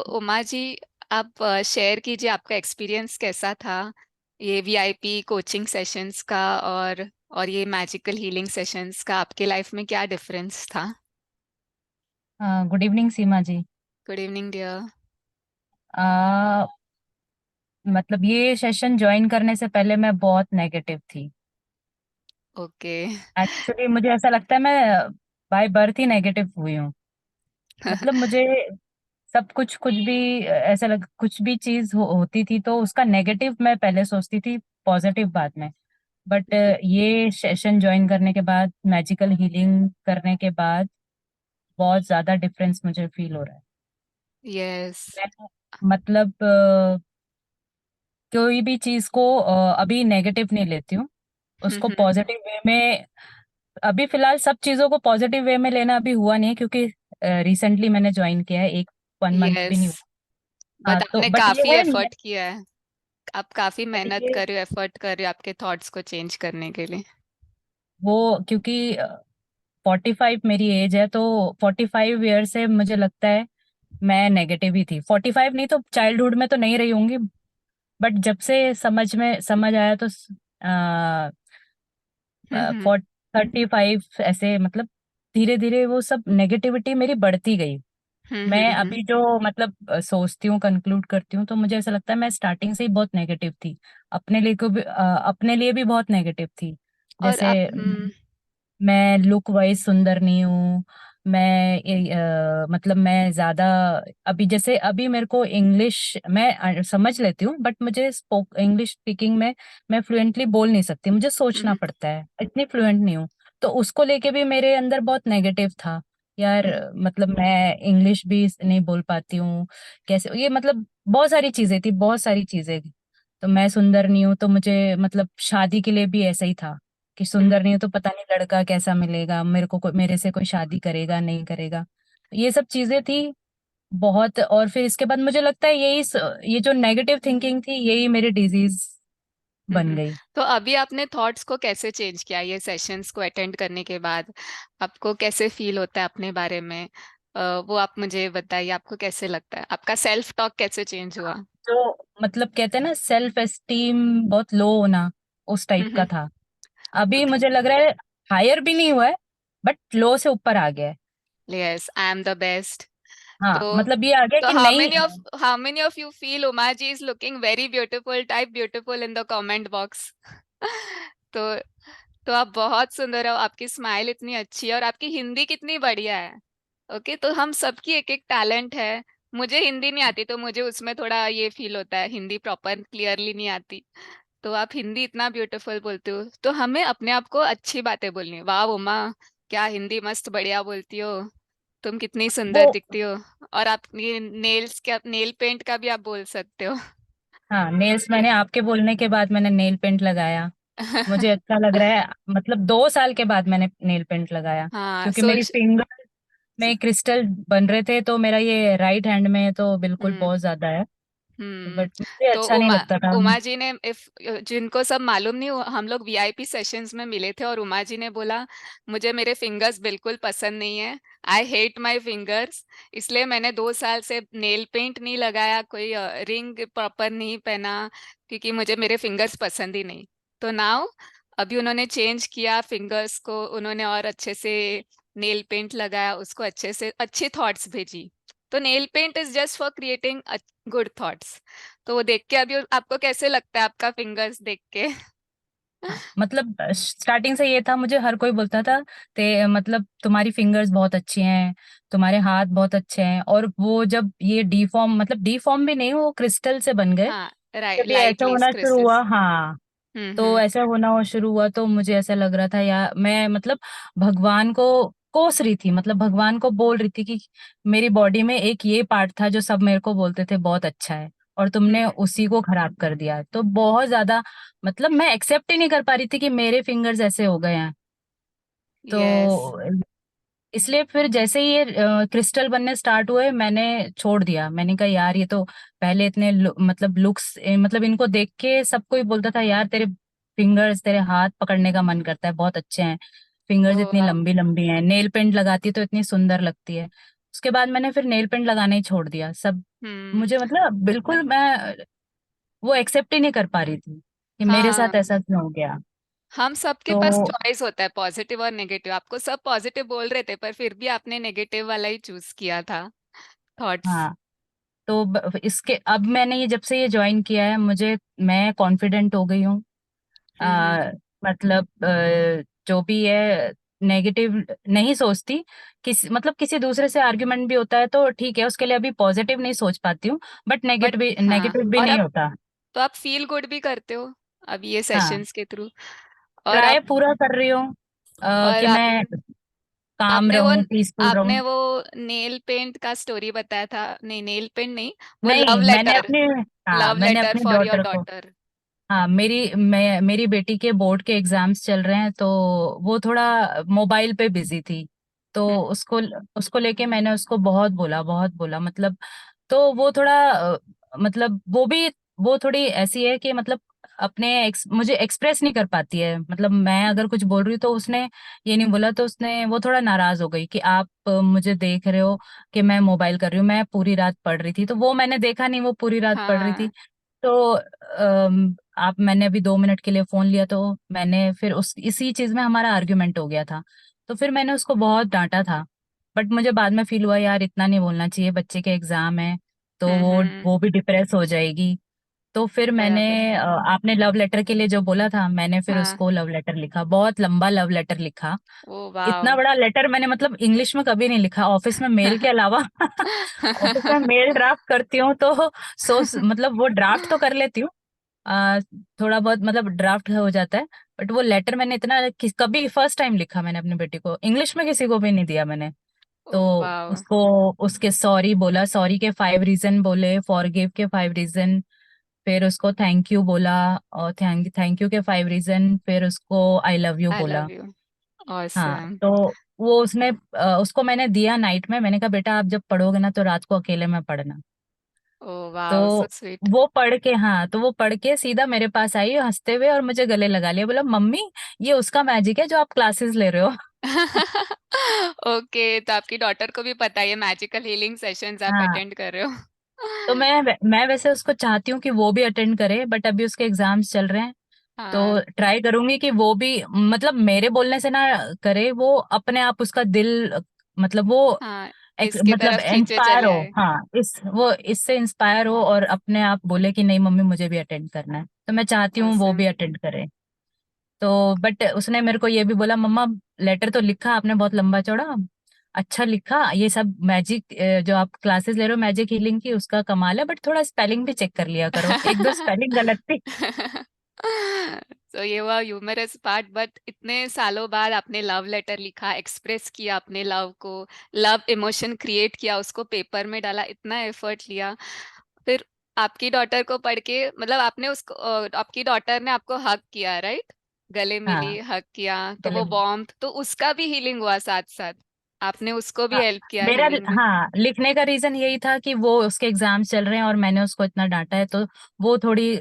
उमा जी, आप शेयर कीजिए आपका एक्सपीरियंस कैसा था ये वीआईपी कोचिंग सेशंस का, और ये मैजिकल हीलिंग सेशंस का आपके लाइफ में क्या डिफरेंस था। Good evening Seema ji. Good evening dear. आ, मतलब ये सेशन ज्वाइन करने से पहले मैं बहुत नेगेटिव थी। ओके। एक्चुअली मुझे ऐसा लगता है मैं बाय बर्थ ही नेगेटिव हुई हूँ। मतलब मुझे सब कुछ कुछ भी ऐसा लग कुछ भी चीज होती थी तो उसका नेगेटिव मैं पहले सोचती थी, पॉजिटिव बाद में। बट ये सेशन ज्वाइन करने के बाद, मैजिकल हीलिंग करने के बाद बहुत ज्यादा डिफरेंस मुझे फील हो रहा है। यस। मैं मतलब कोई भी चीज को अभी नेगेटिव नहीं लेती हूँ, उसको पॉजिटिव वे में। अभी फिलहाल सब चीजों को पॉजिटिव वे में लेना अभी हुआ नहीं है, क्योंकि रिसेंटली मैंने ज्वाइन किया है, एक 1 मंथ भी यस। नहीं हुआ। हाँ बट तो आपने बट ये काफी है एफर्ट किया है। आप काफी बट मेहनत ये कर रहे हो, एफर्ट कर रहे हो आपके थॉट्स को चेंज करने के लिए। वो क्योंकि 45 मेरी एज है, तो 45 ईयर से मुझे लगता है मैं नेगेटिव ही थी। 45 नहीं तो चाइल्डहुड में तो नहीं रही होंगी, बट जब से समझ आया तो हम्म। 35 ऐसे, मतलब धीरे धीरे वो सब नेगेटिविटी मेरी बढ़ती गई। मैं हम्म। अभी जो मतलब सोचती हूँ, कंक्लूड करती हूँ, तो मुझे ऐसा लगता है मैं स्टार्टिंग से ही बहुत नेगेटिव थी। अपने लिए भी बहुत नेगेटिव थी। और जैसे आप मैं लुक वाइज सुंदर नहीं हूँ। मतलब मैं ज्यादा, अभी जैसे अभी मेरे को इंग्लिश मैं समझ लेती हूँ, बट मुझे इंग्लिश स्पीकिंग में मैं फ्लुएंटली बोल नहीं सकती, मुझे सोचना हम्म, पड़ता है, इतनी फ्लुएंट नहीं हूँ। तो उसको लेके भी मेरे अंदर बहुत नेगेटिव था यार। हम्म, मतलब मैं इंग्लिश भी नहीं बोल पाती हूँ, कैसे ये, मतलब बहुत सारी चीजें थी, बहुत सारी चीजें। तो मैं सुंदर नहीं हूँ तो मुझे मतलब शादी के लिए भी ऐसा ही था कि सुंदर नहीं हम्म। हो तो पता नहीं लड़का कैसा मिलेगा मेरे को, मेरे से कोई शादी करेगा नहीं करेगा। ये सब चीजें थी बहुत। और फिर इसके बाद मुझे लगता है ये जो नेगेटिव थिंकिंग थी यही मेरी डिजीज बन गई। तो अभी आपने थॉट्स को कैसे चेंज किया ये सेशंस को अटेंड करने के बाद? आपको कैसे फील होता है अपने बारे में? वो आप मुझे बताइए, आपको कैसे लगता है, आपका सेल्फ टॉक कैसे चेंज हुआ? जो मतलब कहते हैं ना, सेल्फ एस्टीम बहुत लो होना, उस टाइप का था। अभी ओके। मुझे लग रहा है हायर भी नहीं हुआ है, बट लो से ऊपर आ गया है। Yes, I am the best. हाँ तो मतलब ये आ गया तो कि हाउ नहीं। Many of how many of you feel Uma ji is looking very beautiful? Type beautiful in the comment box. तो तो आप बहुत सुंदर हो, आपकी स्माइल इतनी अच्छी है और आपकी हिंदी कितनी बढ़िया है। ओके, तो हम सबकी एक एक टैलेंट है। मुझे हिंदी नहीं आती तो मुझे उसमें थोड़ा ये फील होता है, हिंदी प्रॉपर क्लियरली नहीं आती। तो आप हिंदी इतना ब्यूटीफुल बोलते हो, तो हमें अपने आप को अच्छी बातें बोलनी है। वाह उमा, क्या हिंदी मस्त बढ़िया बोलती हो, तुम कितनी वो सुंदर दिखती हो। और आप नेल्स का नेल पेंट का भी आप बोल सकते हो। हाँ, नेल्स मैंने आपके बोलने के बाद मैंने नेल पेंट लगाया। मुझे अच्छा लग रहा है, मतलब 2 साल के बाद मैंने नेल पेंट लगाया। हाँ, क्योंकि मेरी सोच। फिंगर में क्रिस्टल बन रहे थे, तो मेरा ये राइट हैंड में है, तो बिल्कुल हम्म। बहुत ज्यादा है। हम्म। बट मुझे तो अच्छा नहीं लगता था। उमा जी ने, इफ जिनको सब मालूम नहीं, हम लोग वीआईपी सेशंस में मिले थे और उमा जी ने बोला मुझे मेरे फिंगर्स बिल्कुल पसंद नहीं है, आई हेट माई फिंगर्स। इसलिए मैंने 2 साल से नेल पेंट नहीं लगाया, कोई रिंग प्रॉपर नहीं पहना, क्योंकि मुझे मेरे फिंगर्स पसंद ही नहीं। तो नाउ अभी उन्होंने चेंज किया फिंगर्स को, उन्होंने और अच्छे से नेल पेंट लगाया, उसको अच्छे से अच्छी थॉट्स भेजी। तो nail paint is just for creating good thoughts. तो वो देख के अभी आपको कैसे लगता है, आपका फिंगर्स देख के? हाँ मतलब स्टार्टिंग से ये था, मुझे हर कोई बोलता था ते मतलब तुम्हारी फिंगर्स बहुत अच्छी हैं, तुम्हारे हाथ बहुत अच्छे हैं। और वो जब ये डीफॉर्म, मतलब डीफॉर्म भी नहीं, वो क्रिस्टल से बन गए। हाँ, राइट, जब ये ऐसा लाइटली होना शुरू क्रिस्टल्स। हुआ, हाँ, तो हम्म। ऐसा होना हो शुरू हुआ, तो मुझे ऐसा लग रहा था यार, मैं मतलब भगवान को कोस रही थी, मतलब भगवान को बोल रही थी कि मेरी बॉडी में एक ये पार्ट था जो सब मेरे को बोलते थे बहुत अच्छा है, और तुमने उसी को खराब कर दिया। तो बहुत ज्यादा, मतलब मैं एक्सेप्ट ही नहीं कर पा रही थी कि मेरे फिंगर्स ऐसे हो गए हैं। यस। तो इसलिए फिर जैसे ही ये क्रिस्टल बनने स्टार्ट हुए, मैंने छोड़ दिया। मैंने कहा यार ये तो पहले इतने मतलब लुक्स, मतलब इनको देख के सब कोई बोलता था यार तेरे फिंगर्स, तेरे हाथ पकड़ने का मन करता है, बहुत अच्छे हैं फिंगर्स, ओ इतनी लंबी लंबी हैं, नेल पेंट लगाती है तो इतनी सुंदर लगती है। उसके बाद मैंने फिर नेल पेंट लगाना ही छोड़ दिया। सब हम्म। मुझे मतलब बिल्कुल मैं वो एक्सेप्ट ही नहीं कर पा रही थी कि मेरे हाँ, साथ ऐसा क्यों हो गया। हम सबके तो पास चॉइस होता है पॉजिटिव और नेगेटिव। आपको सब पॉजिटिव बोल रहे थे पर फिर भी आपने नेगेटिव वाला ही चूज किया था थॉट्स। हाँ, तो इसके अब मैंने ये जब से ये ज्वाइन किया है, मुझे मैं कॉन्फिडेंट हो गई हूँ। हम्म। मतलब जो भी है नेगेटिव नहीं सोचती। मतलब किसी दूसरे से आर्ग्यूमेंट भी होता है तो ठीक है, उसके लिए अभी पॉजिटिव नहीं सोच पाती हूँ, बट बट नेगेटिव हाँ, नेगेटिव भी और नहीं अब होता। तो आप फील गुड भी करते हो अब ये हाँ, सेशंस के थ्रू। और ट्राई आप पूरा कर रही हूँ और कि आप मैं काम आपने वो रहूं, पीसफुल रहूं। आपने वो नेल पेंट का स्टोरी बताया था, नहीं नेल पेंट नहीं, वो नहीं, लव मैंने लेटर, अपने, हाँ, लव मैंने लेटर अपनी फॉर योर डॉटर को, डॉटर। हाँ, मेरी बेटी के बोर्ड के एग्जाम्स चल रहे हैं, तो वो थोड़ा मोबाइल पे बिजी थी। तो उसको उसको लेके मैंने उसको बहुत बोला मतलब। तो वो थोड़ा मतलब वो थोड़ी ऐसी है कि मतलब मुझे एक्सप्रेस नहीं कर पाती है। मतलब मैं अगर कुछ बोल रही हूँ तो उसने ये नहीं बोला, तो वो थोड़ा नाराज हो गई कि आप मुझे देख रहे हो कि मैं मोबाइल कर रही हूँ, मैं पूरी रात पढ़ रही थी। तो वो मैंने देखा नहीं, वो पूरी रात पढ़ रही थी। हाँ तो आप मैंने अभी 2 मिनट के लिए फोन लिया, तो मैंने फिर उस इसी चीज में हमारा आर्ग्यूमेंट हो गया था। तो फिर मैंने उसको बहुत डांटा था। बट मुझे बाद में फील हुआ यार इतना नहीं बोलना चाहिए, बच्चे के एग्जाम है, तो वो भी डिप्रेस हो जाएगी। तो फिर मैंने बराबर। आपने लव लेटर के लिए जो बोला था, मैंने फिर हाँ। उसको लव लेटर लिखा, बहुत लंबा लव लेटर लिखा। ओ इतना वाओ। बड़ा लेटर मैंने मतलब इंग्लिश में कभी नहीं लिखा ऑफिस में, मेल के अलावा। ऑफिस में मेल ड्राफ्ट करती हूँ तो मतलब वो ड्राफ्ट तो कर लेती हूँ, आ, थोड़ा बहुत मतलब ड्राफ्ट हो जाता है। बट वो लेटर मैंने कभी फर्स्ट टाइम लिखा मैंने अपनी बेटी को, इंग्लिश में किसी को भी नहीं दिया मैंने। ओ तो वाओ। उसको उसके सॉरी बोला, सॉरी के 5 रीजन बोले, फॉरगिव के 5 रीजन, फिर उसको थैंक यू बोला, और थैंक यू के 5 रीजन, फिर उसको आई लव यू आई बोला। Love you. हाँ, ऑसम। तो वो उसको मैंने दिया नाइट में, मैंने कहा बेटा आप जब पढ़ोगे ना तो रात को अकेले में पढ़ना। ओ वाओ, तो सो स्वीट। वो पढ़ के, हाँ, तो वो पढ़ के सीधा मेरे पास आई हंसते हुए और मुझे गले लगा लिया, बोला मम्मी ये उसका मैजिक है जो आप क्लासेस ले रहे हो। ओके, तो आपकी डॉटर को भी पता है ये मैजिकल हीलिंग सेशंस आप हाँ, अटेंड कर रहे हो। तो मैं वैसे उसको चाहती हूँ कि वो भी अटेंड करे, बट अभी उसके एग्जाम्स चल रहे हैं। हाँ तो ट्राई करूंगी कि वो भी मतलब मेरे बोलने से ना करे, वो अपने आप उसका दिल मतलब वो हाँ, इसकी मतलब तरफ खींचे इंस्पायर चले हो, आए। हाँ, वो इससे इंस्पायर हो और अपने आप बोले कि नहीं मम्मी मुझे भी अटेंड करना है, तो मैं चाहती हूँ वो भी ऑसम। अटेंड करे। तो बट उसने मेरे को ये भी बोला मम्मा लेटर तो लिखा आपने बहुत लंबा चौड़ा, अच्छा लिखा, ये सब मैजिक जो आप क्लासेस ले रहे हो मैजिक हीलिंग की उसका कमाल है, बट थोड़ा स्पेलिंग भी चेक कर लिया करो, एक दो स्पेलिंग गलत थी। तो ये हुआ ह्यूमरस पार्ट, बट इतने सालों बाद आपने लव लेटर लिखा, एक्सप्रेस किया अपने लव को, लव इमोशन क्रिएट किया, उसको पेपर में डाला, इतना एफर्ट लिया। फिर आपकी डॉटर को पढ़ के मतलब आपने उसको आपकी डॉटर ने आपको हग किया, राइट? गले हाँ, मिली, हग किया, तो गले वो में, बॉम्ब तो उसका भी हीलिंग हुआ साथ साथ। आपने उसको भी हाँ, हेल्प किया मेरा, हीलिंग में। हाँ, लिखने का रीजन यही था कि वो उसके एग्जाम्स चल रहे हैं और मैंने उसको इतना डांटा है, तो वो थोड़ी वो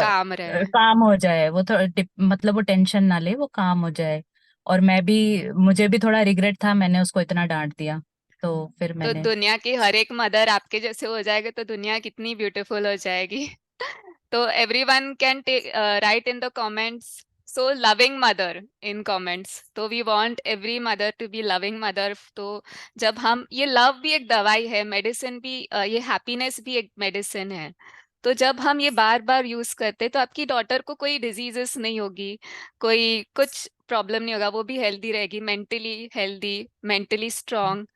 काम रहे। काम हो जाए, वो थोड़ा मतलब वो टेंशन ना ले, वो काम हो जाए। और मुझे भी थोड़ा रिग्रेट था, मैंने उसको इतना डांट दिया, तो फिर तो मैंने, दुनिया की हर एक मदर आपके जैसे हो जाएगा तो दुनिया कितनी ब्यूटीफुल हो जाएगी। तो everyone can take write in the comments so loving mother in comments. तो we want every mother to be loving mother. तो जब हम ये लव भी एक दवाई है, मेडिसिन भी, ये हैप्पीनेस भी एक मेडिसिन है। तो जब हम ये बार बार यूज करते तो आपकी डॉटर को कोई डिजीजेस नहीं होगी, कोई कुछ प्रॉब्लम नहीं होगा, वो भी हेल्दी रहेगी, मेंटली हेल्दी, मेंटली स्ट्रांग।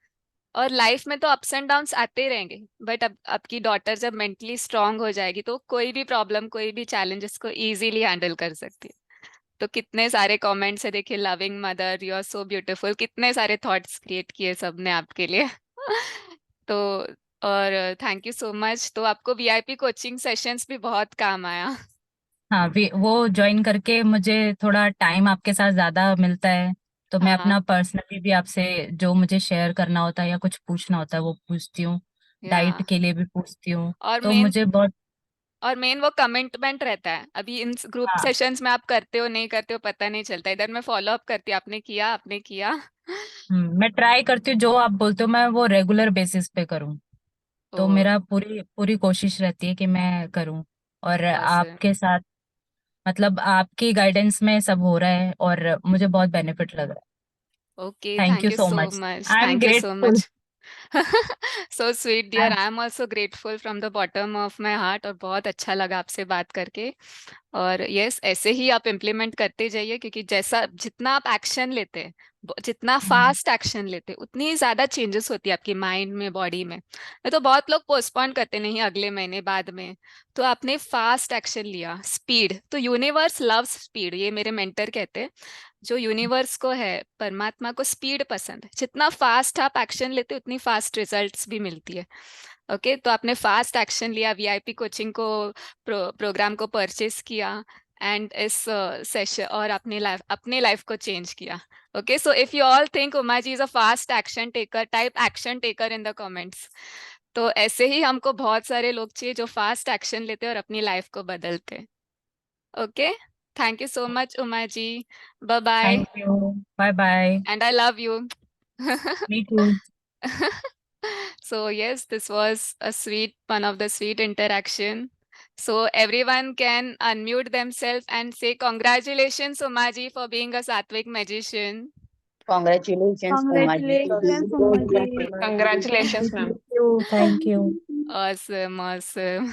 और लाइफ में तो अप्स एंड डाउन्स आते ही रहेंगे, बट अब आपकी डॉटर जब मेंटली स्ट्रांग हो जाएगी तो कोई भी प्रॉब्लम, कोई भी चैलेंजेस को इजीली हैंडल कर सकती है। तो कितने सारे कमेंट्स है देखिए, loving mother, you are so beautiful, कितने सारे थॉट्स क्रिएट किए सबने आपके लिए। तो और थैंक यू सो मच। तो आपको वीआईपी कोचिंग सेशंस भी बहुत काम आया। हाँ, वो ज्वाइन करके मुझे थोड़ा टाइम आपके साथ ज्यादा मिलता है, तो मैं हाँ अपना पर्सनली भी आपसे जो मुझे शेयर करना होता है या कुछ पूछना होता है वो पूछती हूँ, या डाइट के लिए भी पूछती हूँ। और तो मेन मुझे बहुत, और मेन वो कमिटमेंट रहता है। अभी इन ग्रुप हाँ, सेशंस में आप करते हो नहीं करते हो पता नहीं चलता, इधर मैं फॉलो अप करती हूँ, आपने किया आपने किया। मैं ट्राई करती हूँ जो आप बोलते हो मैं वो रेगुलर बेसिस पे करूँ। तो ओह, मेरा पूरी पूरी कोशिश रहती है कि मैं करूं। और awesome. आपके साथ, मतलब आपकी गाइडेंस में सब हो रहा है और मुझे बहुत बेनिफिट लग रहा Okay, है। Thank thank you you so so much. much. I am Thank you so grateful. much. So sweet, dear. I am also grateful from the bottom of my heart और बहुत अच्छा लगा आपसे बात करके। और यस, ऐसे ही आप इम्प्लीमेंट करते जाइए, क्योंकि जैसा जितना आप एक्शन लेते हैं, जितना फास्ट एक्शन लेते हैं, उतनी ज्यादा चेंजेस होती है आपकी माइंड में, बॉडी में। नहीं तो बहुत लोग पोस्टपोन करते, नहीं अगले महीने बाद में। तो आपने फास्ट एक्शन लिया, स्पीड। तो यूनिवर्स लव्स स्पीड, ये मेरे मेंटर कहते हैं। जो यूनिवर्स को है, परमात्मा को स्पीड पसंद है। जितना फास्ट आप एक्शन लेते उतनी फास्ट रिजल्ट्स भी मिलती है। ओके, तो आपने फास्ट एक्शन लिया, वीआईपी कोचिंग को, प्रोग्राम को परचेस किया, एंड इस सेशन और अपने लाइफ को चेंज किया। Okay, so if you all think Uma ji is a fast action taker, type action taker in the comments. तो ऐसे ही हमको बहुत सारे लोग चाहिए जो फास्ट एक्शन लेते हैं और अपनी लाइफ को बदलते हैं। Okay, thank you so much Uma ji. Bye bye, thank you. Bye bye. And I love you. Me too. So yes, this was a sweet, one of the sweet interaction. So everyone can unmute themselves and say congratulations, Umaji, for being a Sattvic magician. Congratulations, Uma ji. Congratulations, Uma ji। Congratulations, ma'am. Thank you, thank you. Awesome, awesome.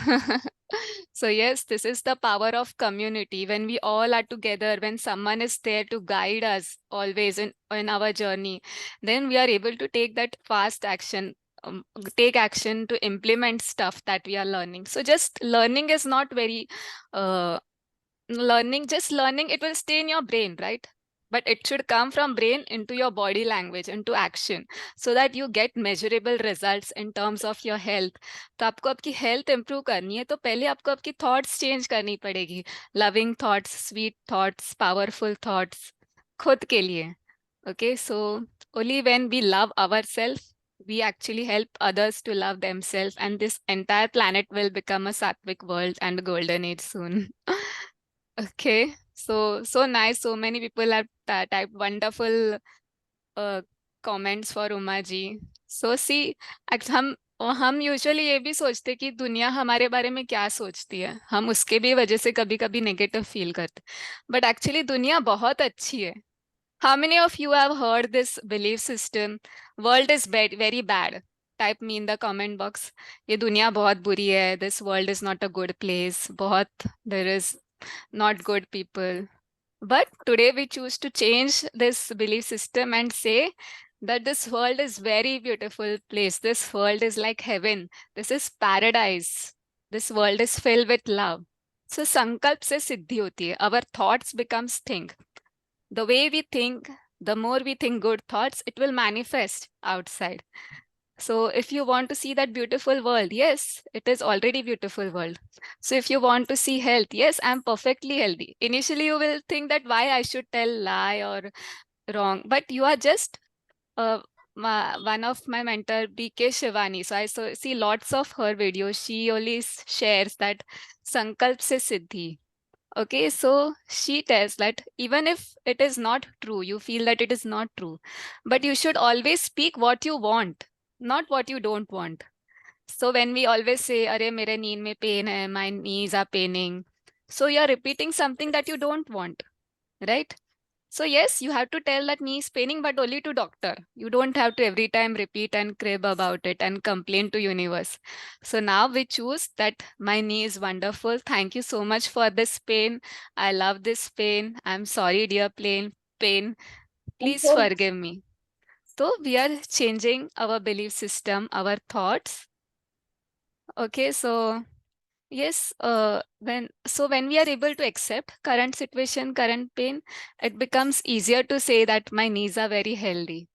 So yes, this is the power of community. When we all are together, when someone is there to guide us always in our journey, then we are able to take that fast action, take action to implement stuff that we are learning. So just learning is not very, just learning, it will stay in your brain, right? But it should come from brain into your body language, into action, so that you get measurable results in terms of your health. तो आपको आपकी health improve करनी है, तो पहले आपको आपकी thoughts change करनी पड़ेगी। Loving thoughts, sweet thoughts, powerful thoughts, खुद के लिए। Okay, so only when we love our self, we actually help others to love themselves, and this entire planet will become a sattvic world and a golden age soon. Okay, so nice. So many people have typed wonderful comments for Uma ji. So see, हम usually ये भी सोचते कि दुनिया हमारे बारे में क्या सोचती है, हम उसके भी वजह से कभी कभी नेगेटिव फील करते, बट एक्चुअली दुनिया बहुत अच्छी है। How many of you have heard this belief system? World is bad, very bad. Type me in the comment box. ये दुनिया बहुत बुरी है. This world is not a good place. There is not good people. But today we choose to change this belief system and say that this world is very beautiful place. This world is like heaven. This is paradise. This world is filled with love. So sankalp se siddhi hoti hai. Our thoughts becomes thing. The way we think, the more we think good thoughts, it will manifest outside. So if you want to see that beautiful world, yes, it is already beautiful world. So if you want to see health, yes, I'm perfectly healthy. Initially, you will think that why I should tell lie or wrong, but you are just one of my mentor, BK Shivani. So see lots of her videos. She only shares that Sankalp se Siddhi. Okay, so she tells that even if it is not true, you feel that it is not true, but you should always speak what you want, not what you don't want. So when we always say, "Arey, mere knee mein pain hai, my knees are paining," so you are repeating something that you don't want, right? So yes, you have to tell that knee is paining, but only to doctor. You don't have to every time repeat and crib about it and complain to universe. So now we choose that my knee is wonderful. Thank you so much for this pain. I love this pain. I'm sorry, dear pain. Please forgive me. So we are changing our belief system, our thoughts. Okay, so yes, when we are able to accept current situation, current pain, it becomes easier to say that my knees are very healthy.